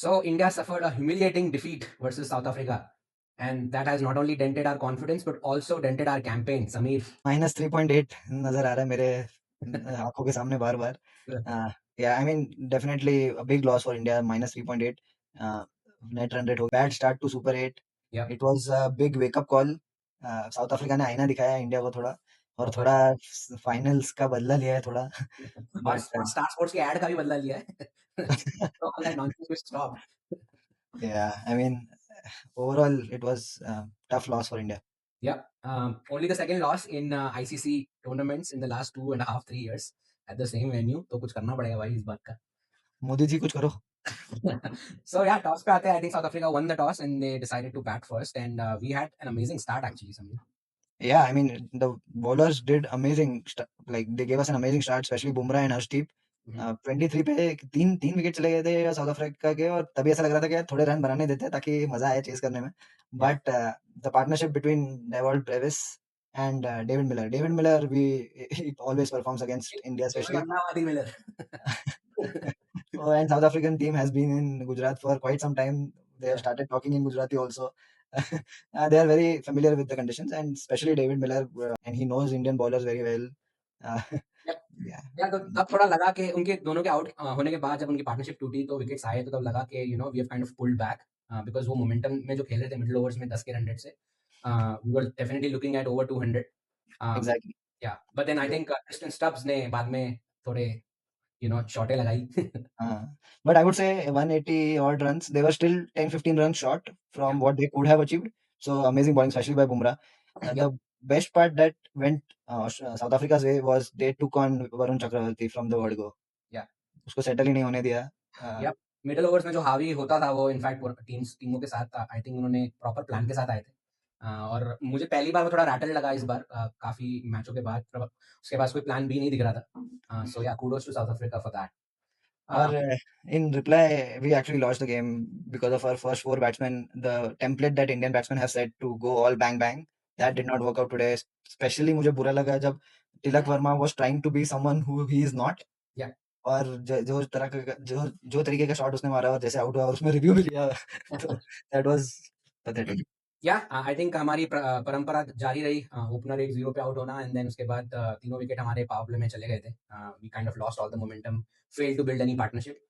So India suffered a humiliating defeat versus South Africa, and that has not only dented our confidence but also dented our campaign. Sameer. -3.8 नज़र आ रहा है मेरे आँखों के सामने बार-बार। Yeah, I mean, definitely a big loss for India, -3.8 net run rate हो bad start to super 8। Yeah. It was a big wake up call. South Africa ने आईना दिखाया इंडिया को थोड़ा, और थोड़ा फाइनल्स का बदला लिया है थोड़ा। और बट स्टार स्पोर्ट्स की ऐड का भी बदला लिया है। So all that nonsense will stop. yeah, I mean, overall it was a tough loss for India. Yeah. Only the second loss in ICC tournaments in the last 2.5-3 years at the same venue. तो कुछ करना पड़ेगा भाई इस बात का। मोदी जी कुछ करो। So yeah, toss पे आते हैं. I think South Africa won the toss and they decided to bat first, and we had an amazing start actually, Samir. Yeah, I mean, the bowlers did amazing. Like they gave us an amazing start, especially Bumrah and Harshdeep. 23 पे तीन wicket चले गए थे south Africa के, और तभी ऐसा लग रहा था कि यार थोड़े रन बनाने देते हैं ताकि मजा आए चेस करने में। But the partnership between Dewald Brevis and David Miller, he always performs against India, especially. Miller. So, and South African team has been in Gujarat for quite some time. They have started talking in Gujarati also. They are very familiar with the conditions, and especially David Miller, and he knows Indian bowlers very well. Yeah. तो तब थोड़ा लगा कि उनके दोनों के out होने के बाद जब उनकी पार्टनरशिप टूटी तो विकेट्स आए, तो तब लगा कि we have kind of pulled back because वो मोमेंटम में जो खेल रहे थे मिडिल ओवर्स में 10 के रन रेट से, we were definitely looking at over 200. Exactly. या but then I think Tristan Stubbs ने बाद में थोड़े शॉटें लगाई. But I would say 180 odd runs, they were still 10-15 runs short from what they could have achieved. So amazing bowling, especially by Bumrah. The best part that went South Africa's way was they took on Varun Chakravarti from the word go. Yeah. उसको settle ही नहीं होने दिया. Middle overs में जो हावी होता था वो इनफैक्ट टीमों के साथ था. आई थिंक उन्होंने प्रॉपर प्लान के साथ आए थे. और मुझे पहली बार में थोड़ा रैटल लगा इस बार काफी मैचों के बाद. उसके बाद कोई प्लान भी नहीं दिख रहा था. सो या kudos to South Africa for that. Or in reply, we actually lost the game because of our first four batsmen. The template that Indian batsmen have set to go all bang bang, that did not work out today. Especially मुझे बुरा लगा जब Tilak Varma was trying to be someone who he is not. Yeah. और जो तरह का जो तरीके का शॉट उसने मारा और जैसे आउट हुआ और उसमें रिव्यू भी लिया, तो that was pathetic. I think हमारी परंपरा जारी रही. ओपनर 1-0 पे आउट होना एंड देन उसके बाद तीनों विकेट हमारे पावर प्ले में चले गए थे. We kind of lost all the momentum, failed to build any partnership.